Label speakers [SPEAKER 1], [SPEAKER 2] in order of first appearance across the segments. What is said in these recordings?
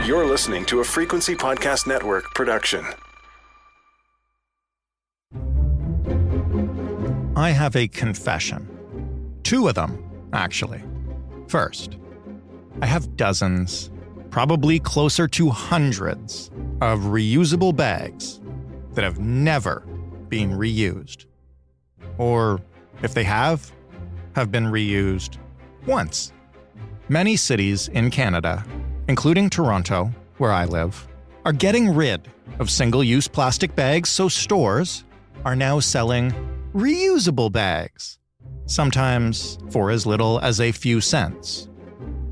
[SPEAKER 1] You're listening to a Frequency Podcast Network production.
[SPEAKER 2] I have a confession. 2 of them, actually. First, I have dozens, probably closer to hundreds, of reusable bags that have never been reused. Or, if they have been reused once. Many cities in Canada, including Toronto, where I live, are getting rid of single-use plastic bags, so stores are now selling reusable bags, sometimes for as little as a few cents.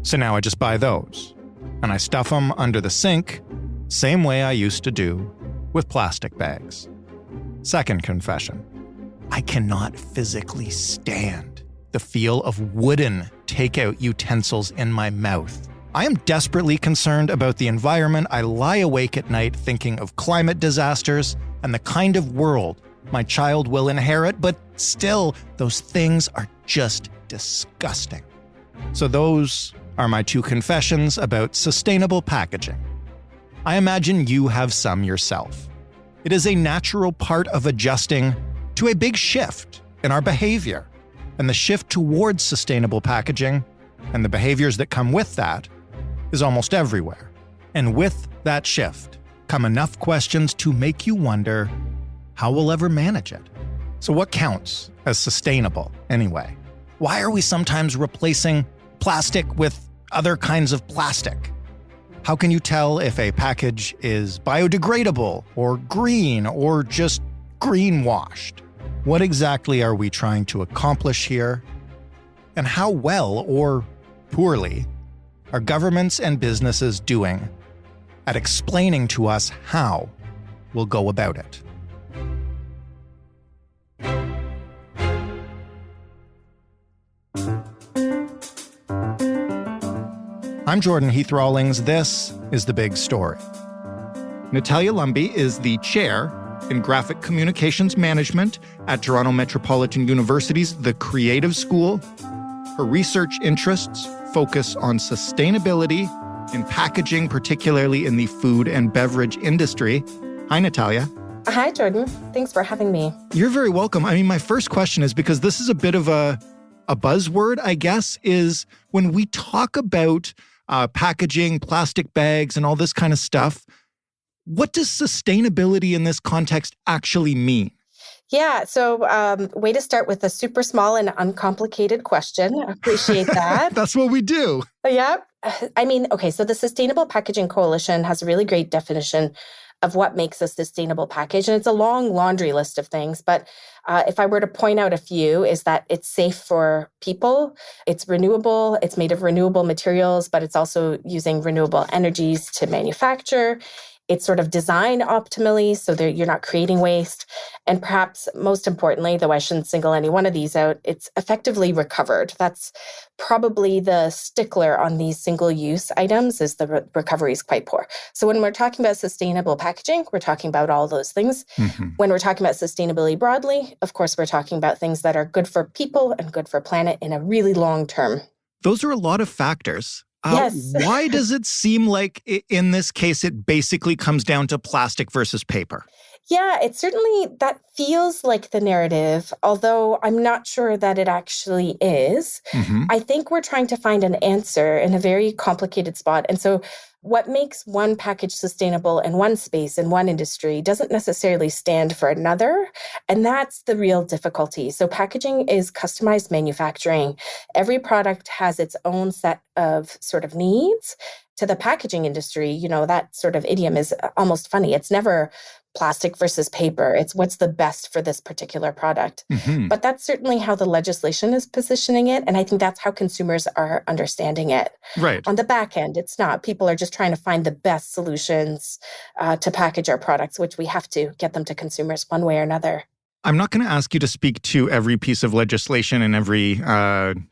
[SPEAKER 2] So now I just buy those, and I stuff them under the sink, same way I used to do with plastic bags. Second confession, I cannot physically stand the feel of wooden takeout utensils in my mouth. I am desperately concerned about the environment. I lie awake at night thinking of climate disasters and the kind of world my child will inherit, but still, those things are just disgusting. So those are my 2 confessions about sustainable packaging. I imagine you have some yourself. It is a natural part of adjusting to a big shift in our behavior, and the shift towards sustainable packaging and the behaviors that come with that is almost everywhere. And with that shift come enough questions to make you wonder how we'll ever manage it. So what counts as sustainable anyway? Why are we sometimes replacing plastic with other kinds of plastic? How can you tell if a package is biodegradable or green or just greenwashed? What exactly are we trying to accomplish here? And how well or poorly are governments and businesses doing at explaining to us how we'll go about it? I'm Jordan Heath Rawlings. This is The Big Story. Natalia Lumby is the chair in graphic communications management at Toronto Metropolitan University's The Creative School. Her research interests focus on sustainability in packaging, particularly in the food and beverage industry. Hi, Natalia.
[SPEAKER 3] Hi, Jordan. Thanks for having me.
[SPEAKER 2] You're very welcome. I mean, my first question is, because this is a bit of a buzzword, I guess, is when we talk about packaging, plastic bags, and all this kind of stuff, what does sustainability in this context actually mean?
[SPEAKER 3] Yeah, so way to start with a super small and uncomplicated question. I appreciate that.
[SPEAKER 2] That's what we do.
[SPEAKER 3] Yeah. I mean, okay, so the Sustainable Packaging Coalition has a really great definition of what makes a sustainable package. And it's a long laundry list of things. But if I were to point out a few, is that it's safe for people, it's renewable, it's made of renewable materials, but it's also using renewable energies to manufacture. It's sort of designed optimally so that you're not creating waste. And perhaps most importantly, though I shouldn't single any one of these out, it's effectively recovered. That's probably the stickler on these single-use items, is the recovery is quite poor. So when we're talking about sustainable packaging, we're talking about all those things. Mm-hmm. When we're talking about sustainability broadly, of course, we're talking about things that are good for people and good for planet in a really long term.
[SPEAKER 2] Those are a lot of factors.
[SPEAKER 3] Yes.
[SPEAKER 2] Why does it seem like in this case, it basically comes down to plastic versus paper?
[SPEAKER 3] Yeah, it certainly, that feels like the narrative, although I'm not sure that it actually is. Mm-hmm. I think we're trying to find an answer in a very complicated spot. And so what makes one package sustainable in one space, in one industry, doesn't necessarily stand for another. And that's the real difficulty. So packaging is customized manufacturing. Every product has its own set of sort of needs. To the packaging industry, you know, that sort of idiom is almost funny. It's never plastic versus paper. It's what's the best for this particular product. Mm-hmm. But that's certainly how the legislation is positioning it. And I think that's how consumers are understanding it.
[SPEAKER 2] Right.
[SPEAKER 3] On the back end, it's not. People are just trying to find the best solutions to package our products, which we have to get them to consumers one way or another.
[SPEAKER 2] I'm not going to ask you to speak to every piece of legislation in every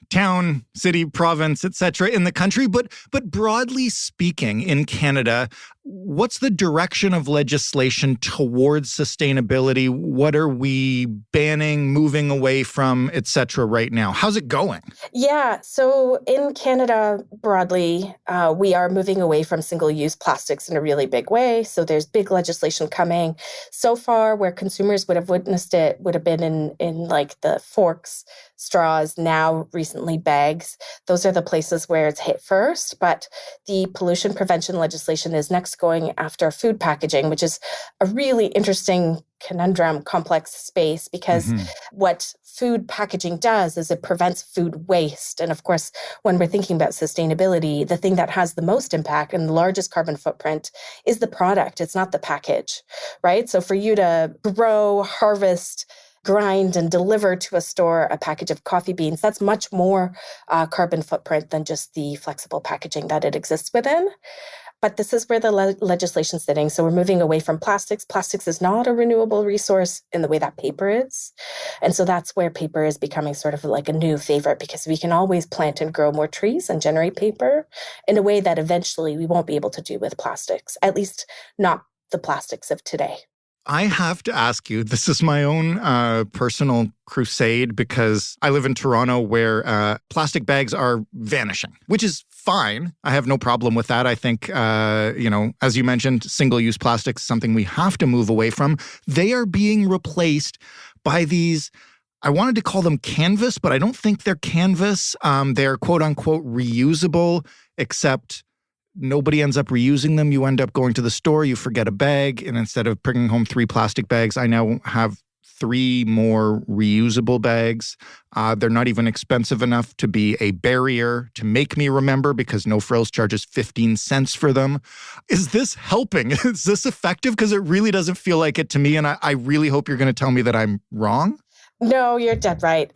[SPEAKER 2] town, city, province, et cetera, in the country. But broadly speaking, in Canada, what's the direction of legislation towards sustainability? What are we banning, moving away from, et cetera, right now? How's it going?
[SPEAKER 3] Yeah, so in Canada broadly, we are moving away from single-use plastics in a really big way. So there's big legislation coming. So far, where consumers would have witnessed it would have been in like the forks, straws, now recently bags. Those are the places where it's hit first. But the pollution prevention legislation is next going after food packaging, which is a really interesting conundrum, complex space, because what food packaging does is it prevents food waste. And of course, when we're thinking about sustainability, the thing that has the most impact and the largest carbon footprint is the product. It's not the package, right? So for you to grow, harvest, grind, and deliver to a store a package of coffee beans, that's much more carbon footprint than just the flexible packaging that it exists within. But this is where the legislation's sitting. So we're moving away from plastics. Plastics is not a renewable resource in the way that paper is. And so that's where paper is becoming sort of like a new favorite, because we can always plant and grow more trees and generate paper in a way that eventually we won't be able to do with plastics, at least not the plastics of today.
[SPEAKER 2] I have to ask you, this is my own personal crusade, because I live in Toronto where plastic bags are vanishing, which is fine. I have no problem with that. I think, as you mentioned, single-use plastics is something we have to move away from. They are being replaced by these, I wanted to call them canvas, but I don't think they're canvas. They're quote-unquote reusable, except nobody ends up reusing them. You end up going to the store, you forget a bag, and instead of bringing home 3 plastic bags, I now have 3 more reusable bags. They're not even expensive enough to be a barrier to make me remember, because No Frills charges 15 cents for them. Is this helping? Is this effective? Because it really doesn't feel like it to me, and I really hope you're going to tell me that I'm wrong.
[SPEAKER 3] No, you're dead right.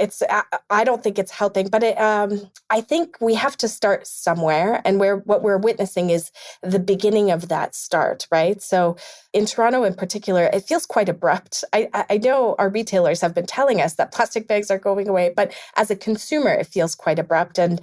[SPEAKER 3] I don't think it's helping, but I think we have to start somewhere, and what we're witnessing is the beginning of that start, right? So in Toronto in particular, it feels quite abrupt. I know our retailers have been telling us that plastic bags are going away, but as a consumer, it feels quite abrupt. And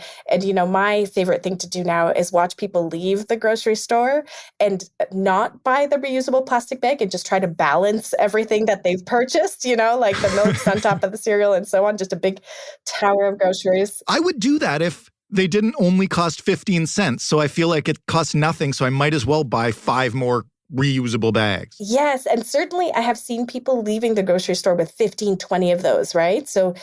[SPEAKER 3] my favorite thing to do now is watch people leave the grocery store and not buy the reusable plastic bag and just try to balance everything that they've purchased, like the milk's on top of the cereal and so on, just a big tower of groceries.
[SPEAKER 2] I would do that if they didn't only cost 15 cents. So I feel like it costs nothing. So I might as well buy 5 more reusable bags.
[SPEAKER 3] Yes. And certainly I have seen people leaving the grocery store with 15, 20 of those, right? So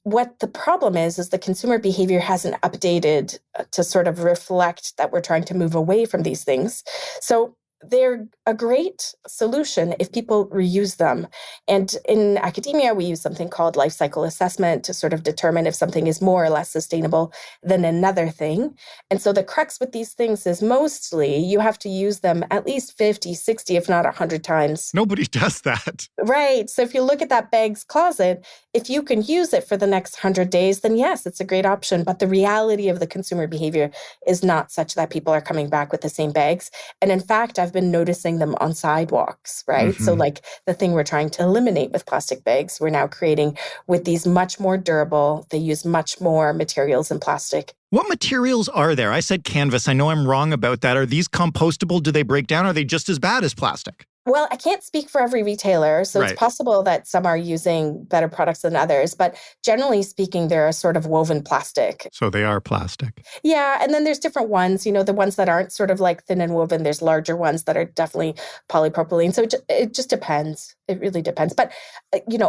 [SPEAKER 3] what the problem is the consumer behavior hasn't updated to sort of reflect that we're trying to move away from these things. So they're a great solution if people reuse them. And in academia, we use something called life cycle assessment to sort of determine if something is more or less sustainable than another thing. And so the crux with these things is mostly you have to use them at least 50, 60, if not 100 times.
[SPEAKER 2] Nobody does that.
[SPEAKER 3] Right. So if you look at that bag's closet, if you can use it for the next 100 days, then yes, it's a great option. But the reality of the consumer behavior is not such that people are coming back with the same bags. And in fact, I've been noticing them on sidewalks, right? So like the thing we're trying to eliminate with plastic bags, we're now creating with these much more durable, they use much more materials than plastic.
[SPEAKER 2] What materials are there? I said canvas. I know I'm wrong about that. Are these compostable? Do they break down? Are they just as bad as plastic?
[SPEAKER 3] Well, I can't speak for every retailer, so
[SPEAKER 2] Right.
[SPEAKER 3] It's possible that some are using better products than others, but generally speaking, they're a sort of woven plastic.
[SPEAKER 2] So they are plastic.
[SPEAKER 3] Yeah, and then there's different ones, the ones that aren't sort of like thin and woven, there's larger ones that are definitely polypropylene. So it just depends. It really depends. But,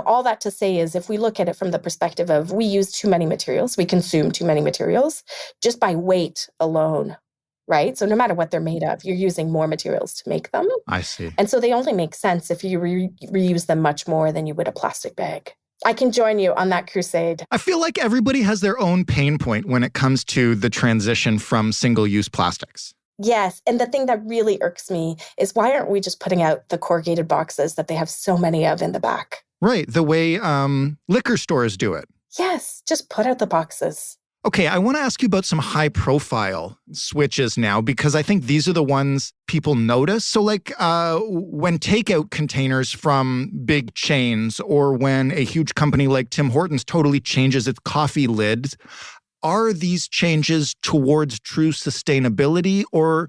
[SPEAKER 3] all that to say is if we look at it from the perspective of we use too many materials, we consume too many materials just by weight alone. Right? So no matter what they're made of, you're using more materials to make them.
[SPEAKER 2] I see.
[SPEAKER 3] And so they only make sense if you reuse them much more than you would a plastic bag. I can join you on that crusade.
[SPEAKER 2] I feel like everybody has their own pain point when it comes to the transition from single-use plastics.
[SPEAKER 3] Yes. And the thing that really irks me is why aren't we just putting out the corrugated boxes that they have so many of in the back?
[SPEAKER 2] Right. The way liquor stores do it.
[SPEAKER 3] Yes. Just put out the boxes.
[SPEAKER 2] Okay, I want to ask you about some high-profile switches now, because I think these are the ones people notice. So like when takeout containers from big chains, or when a huge company like Tim Hortons totally changes its coffee lids, are these changes towards true sustainability, or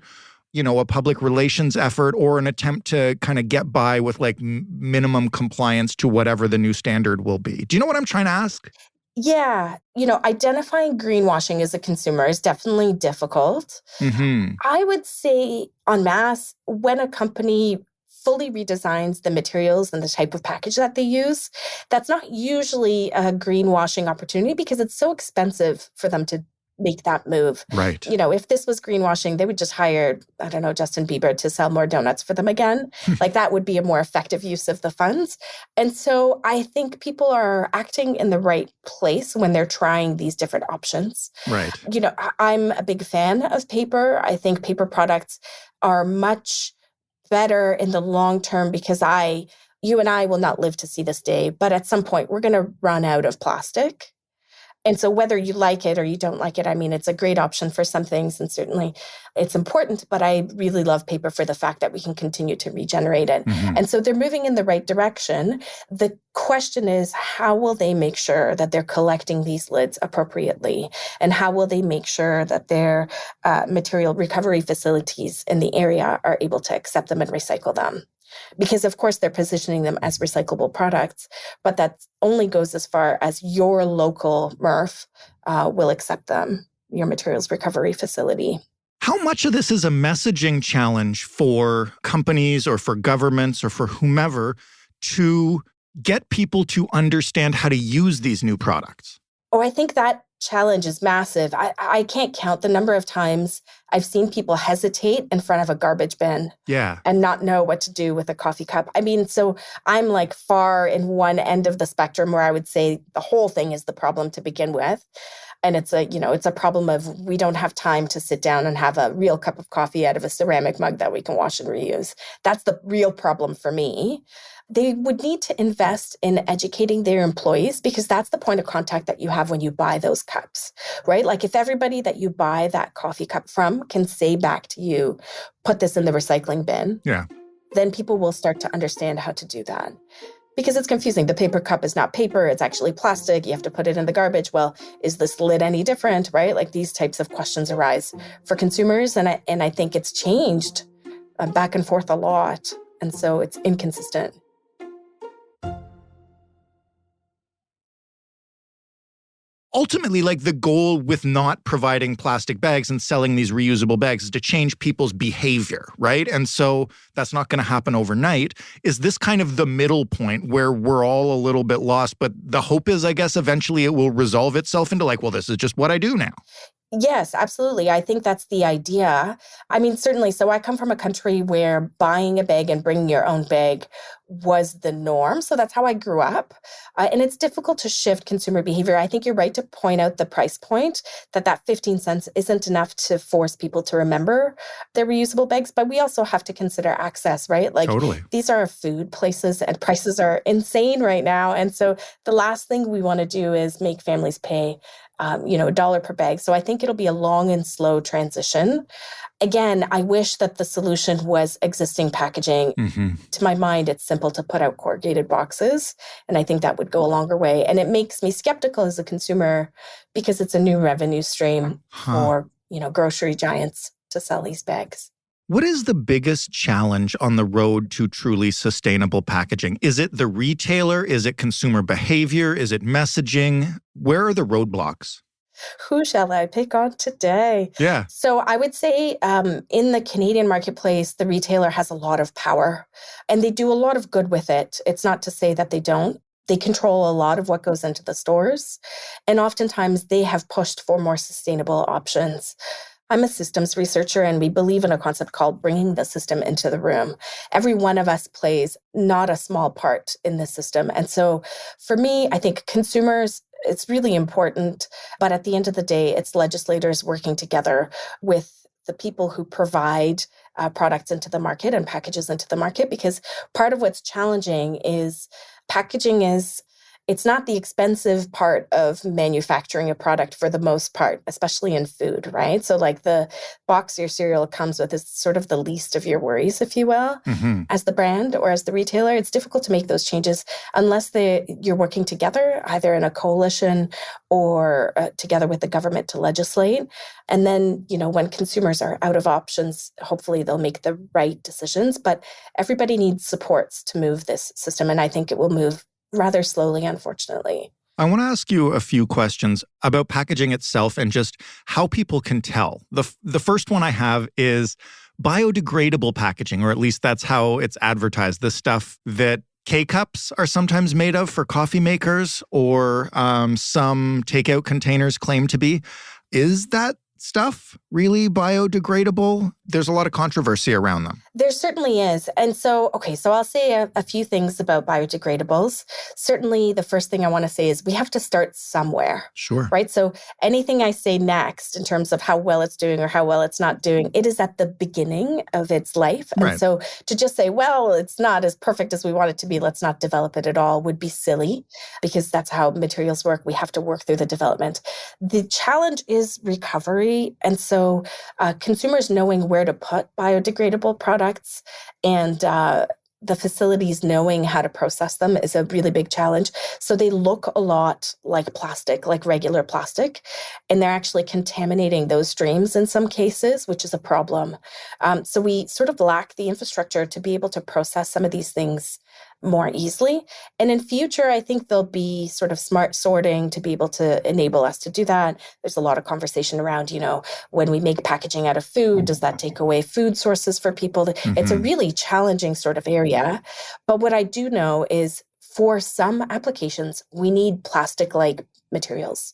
[SPEAKER 2] a public relations effort or an attempt to kind of get by with like minimum compliance to whatever the new standard will be. Do you know what I'm trying to ask?
[SPEAKER 3] Yeah. Identifying greenwashing as a consumer is definitely difficult.
[SPEAKER 2] Mm-hmm.
[SPEAKER 3] I would say en masse, when a company fully redesigns the materials and the type of package that they use, that's not usually a greenwashing opportunity because it's so expensive for them to make that move.
[SPEAKER 2] Right.
[SPEAKER 3] If this was greenwashing, they would just hire, I don't know, Justin Bieber to sell more donuts for them again. Like that would be a more effective use of the funds. And so I think people are acting in the right place when they're trying these different options.
[SPEAKER 2] Right.
[SPEAKER 3] I'm a big fan of paper. I think paper products are much better in the long term because you and I will not live to see this day, but at some point we're going to run out of plastic. And so whether you like it or you don't like it, I mean, it's a great option for some things and certainly it's important, but I really love paper for the fact that we can continue to regenerate it.
[SPEAKER 2] Mm-hmm.
[SPEAKER 3] And so they're moving in the right direction. The question is, how will they make sure that they're collecting these lids appropriately? And how will they make sure that their material recovery facilities in the area are able to accept them and recycle them? Because, of course, they're positioning them as recyclable products, but that only goes as far as your local MRF will accept them, your materials recovery facility.
[SPEAKER 2] How much of this is a messaging challenge for companies or for governments or for whomever to get people to understand how to use these new products?
[SPEAKER 3] Oh, I think that challenge is massive. I can't count the number of times I've seen people hesitate in front of a garbage bin and not know what to do with a coffee cup. I mean, so I'm like far in one end of the spectrum where I would say the whole thing is the problem to begin with. And it's a problem of we don't have time to sit down and have a real cup of coffee out of a ceramic mug that we can wash and reuse. That's the real problem for me. They would need to invest in educating their employees because that's the point of contact that you have when you buy those cups, right? Like if everybody that you buy that coffee cup from can say back to you, put this in the recycling bin, then people will start to understand how to do that. Because it's confusing. The paper cup is not paper. It's actually plastic. You have to put it in the garbage. Well, is this lid any different, right? Like these types of questions arise for consumers. And I think it's changed back and forth a lot. And so it's inconsistent.
[SPEAKER 2] Ultimately, like the goal with not providing plastic bags and selling these reusable bags is to change people's behavior, right? And so that's not going to happen overnight. Is this kind of the middle point where we're all a little bit lost, but the hope is, I guess, eventually it will resolve itself into like, well, this is just what I do now?
[SPEAKER 3] Yes, absolutely. I think that's the idea. I mean, certainly. So I come from a country where buying a bag and bringing your own bag was the norm. So that's how I grew up. And it's difficult to shift consumer behavior. I think you're right to point out the price point, that 15 cents isn't enough to force people to remember their reusable bags. But we also have to consider access, right? Like These are food places and prices are insane right now. And so the last thing we want to do is make families pay $1 per bag. So I think it'll be a long and slow transition. Again, I wish that the solution was existing packaging. Mm-hmm. To my mind, it's simple to put out corrugated boxes. And I think that would go a longer way. And it makes me skeptical as a consumer because it's a new revenue stream for, grocery giants to sell these bags.
[SPEAKER 2] What is the biggest challenge on the road to truly sustainable packaging? Is it the retailer? Is it consumer behavior? Is it messaging? Where are the roadblocks?
[SPEAKER 3] Who shall I pick on today?
[SPEAKER 2] Yeah.
[SPEAKER 3] So I would say in the Canadian marketplace, the retailer has a lot of power and they do a lot of good with it. It's not to say that they don't. They control a lot of what goes into the stores. And oftentimes they have pushed for more sustainable options. I'm a systems researcher and we believe in a concept called bringing the system into the room. Every one of us plays not a small part in the system. And so for me, I think consumers, it's really important. But at the end of the day, it's legislators working together with the people who provide products into the market and packages into the market, because part of what's challenging is packaging is it's not the expensive part of manufacturing a product for the most part, especially in food, right? So like the box your cereal comes with is sort of the least of your worries, if you will, as the brand or as the retailer. It's difficult to make those changes unless you're working together, either in a coalition or together with the government to legislate. And then, when consumers are out of options, hopefully they'll make the right decisions. But everybody needs supports to move this system. And I think it will move rather slowly, unfortunately.
[SPEAKER 2] I want to ask you a few questions about packaging itself and just how people can tell. The first one I have is biodegradable packaging, or at least that's how it's advertised. The stuff that K-cups are sometimes made of for coffee makers, or some takeout containers claim to be. Is that stuff really biodegradable? There's a lot of controversy around them.
[SPEAKER 3] There certainly is. And so I'll say a few things about biodegradables. Certainly, the first thing I want to say is we have to start somewhere.
[SPEAKER 2] Sure.
[SPEAKER 3] Right? So anything I say next in terms of how well it's doing or how well it's not doing, it is at the beginning of its life. And so to just say, well, it's not as perfect as we want it to be, let's not develop it at all, would be silly, because that's how materials work. We have to work through the development. The challenge is recovery. And so consumers knowing where to put biodegradable products and the facilities knowing how to process them is a really big challenge. So they look a lot like plastic, like regular plastic, and they're actually contaminating those streams in some cases, which is a problem. So we sort of lack the infrastructure to be able to process some of these things more easily. And in future, I think there'll be sort of smart sorting to be able to enable us to do that. There's a lot of conversation around, when we make packaging out of food, does that take away food sources for people? It's a really challenging sort of area. But what I do know is for some applications, we need plastic-like materials.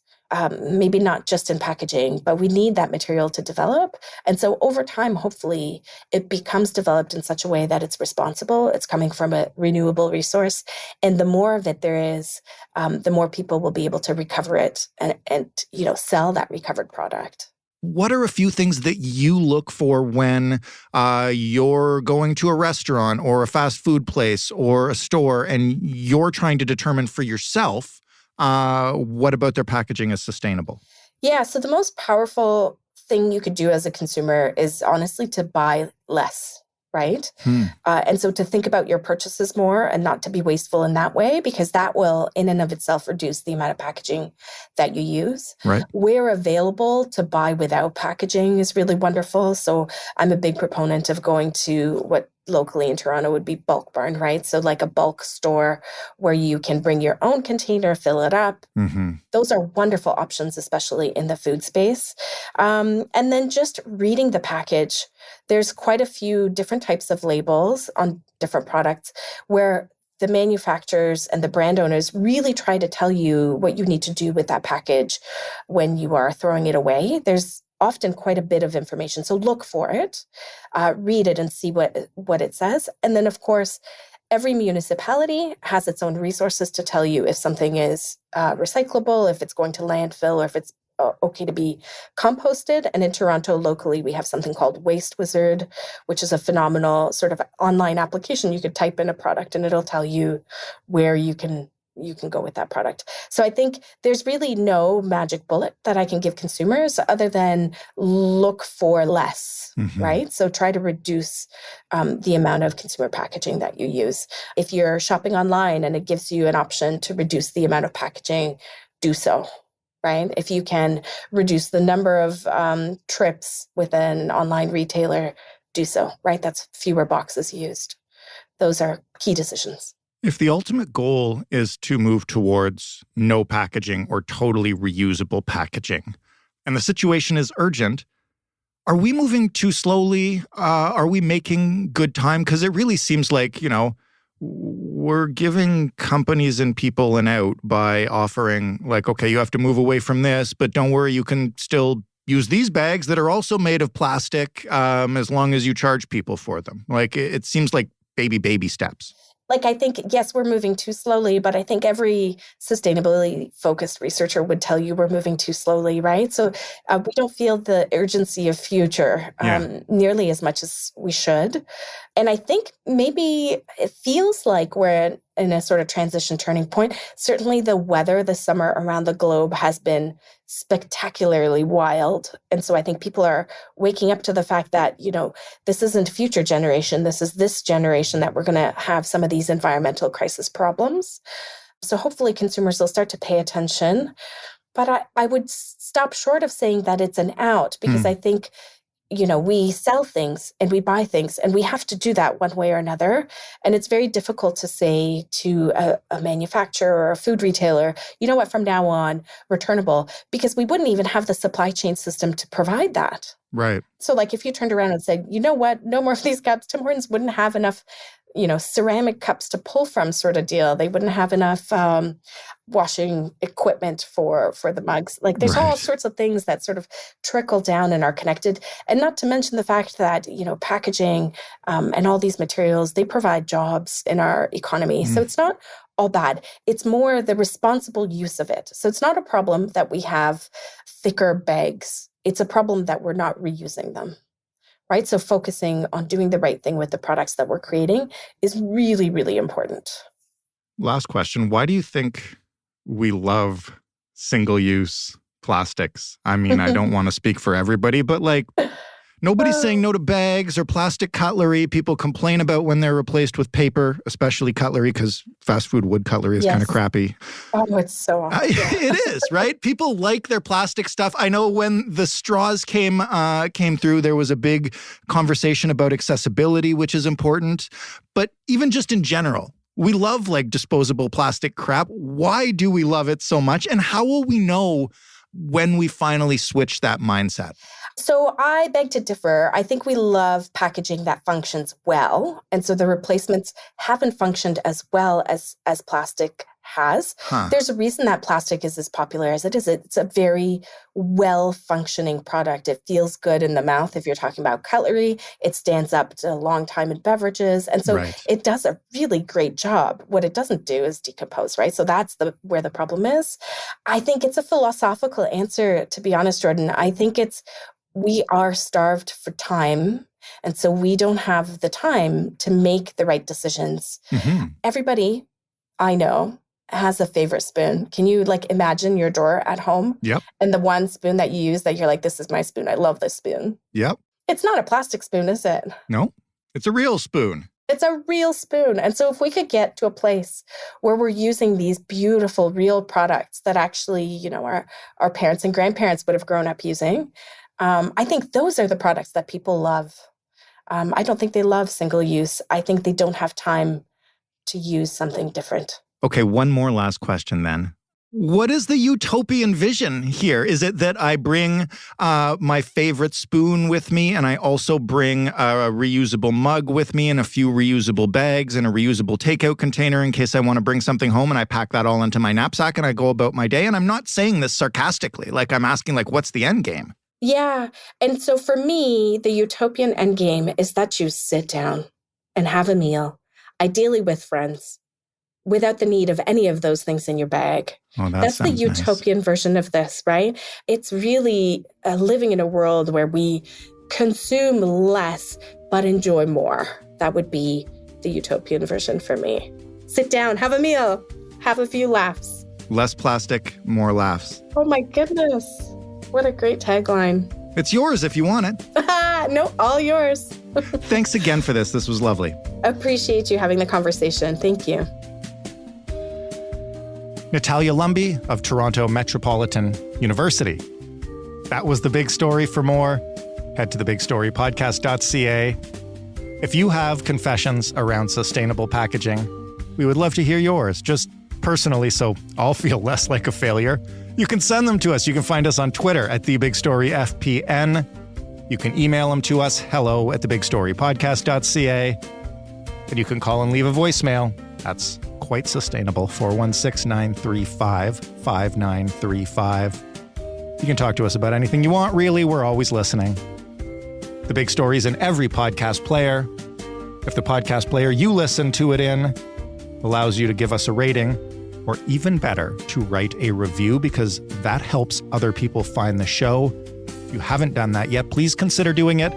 [SPEAKER 3] Maybe not just in packaging, but we need that material to develop. And so over time, hopefully, it becomes developed in such a way that it's responsible, it's coming from a renewable resource. And the more of it there is, the more people will be able to recover it and sell that recovered product.
[SPEAKER 2] What are a few things that you look for when you're going to a restaurant or a fast food place or a store and you're trying to determine for yourself what about their packaging is sustainable?
[SPEAKER 3] Yeah, so the most powerful thing you could do as a consumer is honestly to buy less, right? And so to think about your purchases more and not to be wasteful in that way, because that will in and of itself reduce the amount of packaging that you use.
[SPEAKER 2] Right.
[SPEAKER 3] Where available, to buy without packaging is really wonderful. So I'm a big proponent of going to what locally in Toronto would be Bulk Barn, right? So like a bulk store where you can bring your own container, fill it up. Those are wonderful options, especially in the food space. And then just reading the package. There's quite a few different types of labels on different products where the manufacturers and the brand owners really try to tell you what you need to do with that package when you are throwing it away. There's often quite a bit of information. So look for it, read it and see what it says. And then, of course, every municipality has its own resources to tell you if something is recyclable, if it's going to landfill, or if it's okay to be composted. And in Toronto, locally, we have something called Waste Wizard, which is a phenomenal sort of online application. You could type in a product and it'll tell you where you can go with that product. So I think there's really no magic bullet that I can give consumers other than look for less, right? So try to reduce the amount of consumer packaging that you use. If you're shopping online and it gives you an option to reduce the amount of packaging, do so, right? If you can reduce the number of trips with an online retailer, do so, right? That's fewer boxes used. Those are key decisions.
[SPEAKER 2] If the ultimate goal is to move towards no packaging or totally reusable packaging, and the situation is urgent, are we moving too slowly? Are we making good time? Because it really seems like, we're giving companies and people an out by offering like, okay, you have to move away from this, but don't worry, you can still use these bags that are also made of plastic as long as you charge people for them. Like, it seems like baby steps.
[SPEAKER 3] Like, I think, yes, we're moving too slowly, but I think every sustainability-focused researcher would tell you we're moving too slowly, right? So we don't feel the urgency of future nearly as much as we should. And I think maybe it feels like we're in a sort of transition turning point. Certainly the weather this summer around the globe has been spectacularly wild. And so I think people are waking up to the fact that, this isn't future generation. This is this generation that we're going to have some of these environmental crisis problems. So hopefully consumers will start to pay attention. But I would stop short of saying that it's an out, because I think, we sell things and we buy things, and we have to do that one way or another. And it's very difficult to say to a manufacturer or a food retailer, you know what, from now on, returnable, because we wouldn't even have the supply chain system to provide that.
[SPEAKER 2] Right.
[SPEAKER 3] So like if you turned around and said, you know what, no more of these cups, Tim Hortons wouldn't have enough ceramic cups to pull from, sort of deal. They wouldn't have enough washing equipment for the mugs. Like there's all sorts of things that sort of trickle down and are connected. And not to mention the fact that, packaging and all these materials, they provide jobs in our economy. So it's not all bad. It's more the responsible use of it. So it's not a problem that we have thicker bags. It's a problem that we're not reusing them. Right? So focusing on doing the right thing with the products that we're creating is really, really important.
[SPEAKER 2] Last question. Why do you think we love single-use plastics? I mean, I don't want to speak for everybody, but nobody's saying no to bags or plastic cutlery. People complain about when they're replaced with paper, especially cutlery, because fast food wood cutlery is kind of crappy.
[SPEAKER 3] Oh, it's so awful.
[SPEAKER 2] It is, right? People like their plastic stuff. I know when the straws came through, there was a big conversation about accessibility, which is important. But even just in general, we love disposable plastic crap. Why do we love it so much? And how will we know when we finally switch that mindset?
[SPEAKER 3] So I beg to differ. I think we love packaging that functions well. And so the replacements haven't functioned as well as plastic has. There's a reason that plastic is as popular as it is. It's a very well-functioning product. It feels good in the mouth if you're talking about cutlery. It stands up to a long time in beverages. And so it does a really great job. What it doesn't do is decompose, right? So that's where the problem is. I think it's a philosophical answer, to be honest, Jordan. I think we are starved for time. And so we don't have the time to make the right decisions. Everybody I know has a favorite spoon. Can you imagine your drawer at home?
[SPEAKER 2] Yep.
[SPEAKER 3] And the one spoon that you use that you're like, this is my spoon. I love this spoon.
[SPEAKER 2] Yep.
[SPEAKER 3] It's not a plastic spoon, is it?
[SPEAKER 2] No, it's a real spoon.
[SPEAKER 3] It's a real spoon. And so if we could get to a place where we're using these beautiful, real products that actually, our parents and grandparents would have grown up using, I think those are the products that people love. I don't think they love single use. I think they don't have time to use something different.
[SPEAKER 2] Okay, one more last question then. What is the utopian vision here? Is it that I bring my favorite spoon with me, and I also bring a reusable mug with me and a few reusable bags and a reusable takeout container in case I want to bring something home, and I pack that all into my knapsack and I go about my day? And I'm not saying this sarcastically. I'm asking, what's the end game?
[SPEAKER 3] Yeah. And so for me, the utopian end game is that you sit down and have a meal, ideally with friends, without the need of any of those things in your bag.
[SPEAKER 2] Oh,
[SPEAKER 3] that's the utopian version of this, right? It's really living in a world where we consume less, but enjoy more. That would be the utopian version for me. Sit down, have a meal, have a few laughs.
[SPEAKER 2] Less plastic, more laughs.
[SPEAKER 3] Oh my goodness. What a great tagline.
[SPEAKER 2] It's yours if you want it.
[SPEAKER 3] No, all yours.
[SPEAKER 2] Thanks again for this. This was lovely.
[SPEAKER 3] Appreciate you having the conversation. Thank you.
[SPEAKER 2] Natalia Lumby of Toronto Metropolitan University. That was The Big Story. For more, head to thebigstorypodcast.ca. If you have confessions around sustainable packaging, we would love to hear yours, just personally, so I'll feel less like a failure. You can send them to us. You can find us on Twitter at TheBigStoryFPN. You can email them to us, hello@thebigstorypodcast.ca. And you can call and leave a voicemail. That's quite sustainable, 416-935-5935. You can talk to us about anything you want, really. We're always listening. The Big Story is in every podcast player. If the podcast player you listen to it in allows you to give us a rating, or even better, to write a review, because that helps other people find the show. If you haven't done that yet, please consider doing it.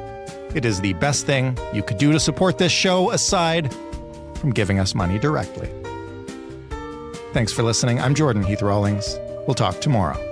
[SPEAKER 2] It is the best thing you could do to support this show, aside from giving us money directly. Thanks for listening. I'm Jordan Heath Rawlings. We'll talk tomorrow.